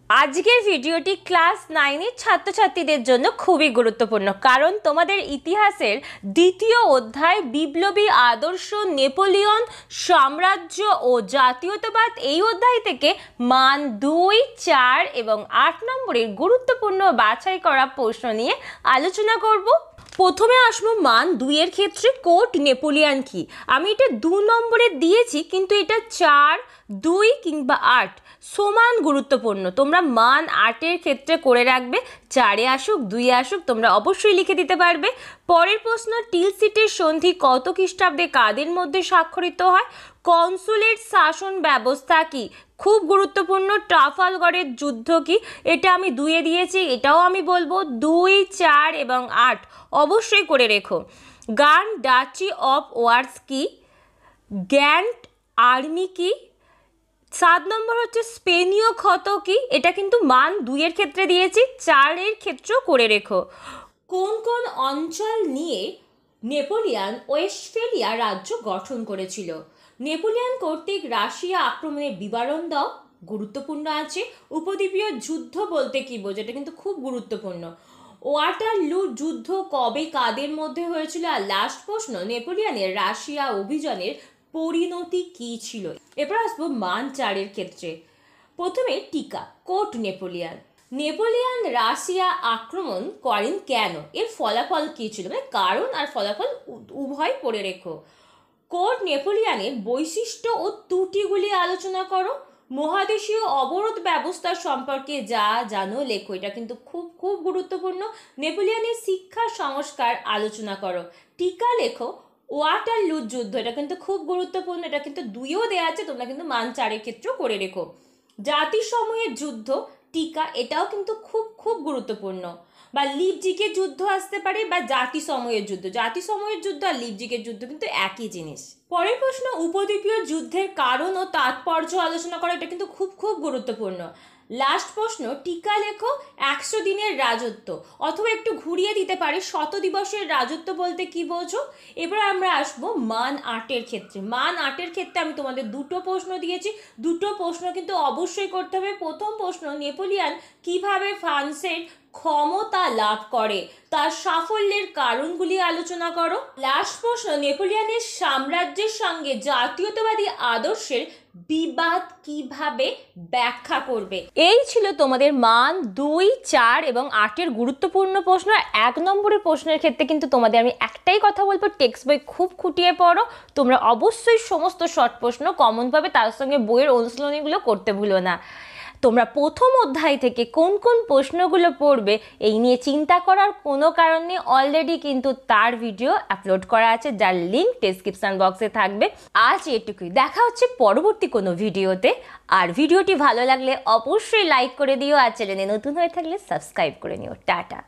আজকের ভিডিওটি ক্লাস 9 এর ছাত্রছাত্রীদের জন্য খুবই গুরুত্বপূর্ণ, কারণ তোমাদের ইতিহাসের দ্বিতীয় অধ্যায় বিপ্লবী আদর্শ, নেপোলিয়ন সাম্রাজ্য ও জাতীয়তাবাদ, এই অধ্যায় থেকে মান 2, 4 এবং 8 নম্বরের গুরুত্বপূর্ণ বাছাই করা প্রশ্ন নিয়ে আলোচনা করব। প্রথমে আসবো মান 2 এর ক্ষেত্রে কোর্ট নেপোলিয়ান কি। আমি এটা 2 নম্বরে দিয়েছি, কিন্তু এটা 4, 2 কিংবা 8 সমান গুরুত্বপূর্ণ। তোমরা মান 8 এর ক্ষেত্রে করে রাখবে, 4-এ আসুক 2-এ আসুক তোমরা অবশ্যই লিখে দিতে পারবে। পরের প্রশ্ন, টিলসিটের সন্ধি কত খ্রিস্টাব্দে কাদের মধ্যে স্বাক্ষরিত হয়? কনসুলেট শাসন ব্যবস্থা কি? খুব গুরুত্বপূর্ণ। ট্রাফালগড়ের যুদ্ধ কি? এটা আমি 2-এ দিয়েছি, এটাও আমি বলবো। 2, 4 এবং 8 অবশ্যই করে রেখো। গান ডাচি অফ ওয়ার্স কি? গ্র্যান্ড আর্মি কি? 7 নম্বর হচ্ছে স্পেনীয় ক্ষত কি? এটা কিন্তু মান 2 এর ক্ষেত্রে দিয়েছি, 4 এর ক্ষেত্রেও করে রেখো। কোন কোন অঞ্চল নিয়ে নেপোলিয়ান ওয়েস্টফেলিয়া রাজ্য গঠন করেছিল? নেপোলিয়ান কর্তৃক রাশিয়া আক্রমণের বিবরণ দাও, গুরুত্বপূর্ণ আছে। উপদ্বীপীয় যুদ্ধ বলতে কি বোঝো? এটা কিন্তু খুব গুরুত্বপূর্ণ। ওয়াটারলু যুদ্ধ কবে কাদের মধ্যে হয়েছিল? আর লাস্ট প্রশ্ন, নেপোলিয়ানের রাশিয়া অভিযানের পরিণতি কি ছিল? এরপর আসবো মান 4 এর ক্ষেত্রে। প্রথমে টিকা, কোর্ট নেপোলিয়ান। নেপোলিয়ান রাশিয়া আক্রমণ করেন কেন? এর ফলাফল কি ছিল? মানে কারণ আর ফলাফল উভয় পড়ে রেখো। কোর্ট নেপোলিয়ানের বৈশিষ্ট্য ও ত্রুটিগুলি আলোচনা করো। মহাদেশীয় অবরোধ ব্যবস্থা সম্পর্কে যা জানো লেখো, এটা কিন্তু খুব খুব গুরুত্বপূর্ণ। নেপোলিয়ানের শিক্ষা সংস্কার আলোচনা করো। টিকা লেখো ওয়াটারলু যুদ্ধ, এটা কিন্তু খুব গুরুত্বপূর্ণ, এটা কিন্তু 2-এও দেওয়া আছে, তোমরা কিন্তু মান 4 এর ক্ষেত্রেও করে রেখো। জাতিসমূহের যুদ্ধ, টিকা, এটাও কিন্তু খুব খুব গুরুত্বপূর্ণ। বা লিপজিকের যুদ্ধ আসতে পারে, বা জাতিসমূহের যুদ্ধ। জাতিসমূহের যুদ্ধ আর লিপজিকের যুদ্ধ কিন্তু একই জিনিস। পরের প্রশ্ন, উপদ্বীপীয় যুদ্ধের কারণ ও তাৎপর্য আলোচনা করা, এটা কিন্তু খুব খুব গুরুত্বপূর্ণ। লাস্ট প্রশ্ন, টিকা লেখো 100 দিনের রাজত্ব, অথবা একটু ঘুরিয়ে দিতে পারে 100 দিবসের রাজত্ব বলতে কি বোঝো? এবার আমরা আসবো মান 8 এর ক্ষেত্রে। মান 8 এর ক্ষেত্রে আমি তোমাদের 2টো প্রশ্ন দিয়েছি, 2টো প্রশ্ন কিন্তু অবশ্যই করতে হবে। প্রথম প্রশ্ন, নেপোলিয়ান কিভাবে ফ্রান্সের ক্ষমতা লাভ করে, তার সাফল্যের কারণগুলি আলোচনা করো। লাস্ট প্রশ্ন, নেপোলিয়ানের সাম্রাজ্যের সঙ্গে জাতীয়তাবাদী আদর্শের বিবাদ কিভাবে ব্যাখ্যা করবে? এই ছিল তোমাদের মান 2, 4 এবং 8 এর গুরুত্বপূর্ণ প্রশ্ন। 1 নম্বরের প্রশ্নের ক্ষেত্রে কিন্তু তোমাদের আমি একটাই কথা বলবো, টেক্সট বই খুব খুঁটিয়ে পড়ো। তোমরা অবশ্যই সমস্ত শর্ট প্রশ্ন কমন পাবে, তার সঙ্গে বইয়ের অনুশীলনীগুলো করতে ভুলো না। তোমরা প্রথম অধ্যায় থেকে কোন কোন প্রশ্নগুলো পড়বে এই নিয়ে চিন্তা করার কোনো কারণ নেই, অলরেডি কিন্তু তার ভিডিও আপলোড করা আছে, যার লিঙ্ক ডেসক্রিপশন বক্সে থাকবে। আজ এটুকুই, দেখা হচ্ছে পরবর্তী কোনো ভিডিওতে। আর ভিডিওটি ভালো লাগলে অবশ্যই লাইক করে দিও, আর চ্যানেলে নতুন হয়ে থাকলে সাবস্ক্রাইব করে নিও। টাটা।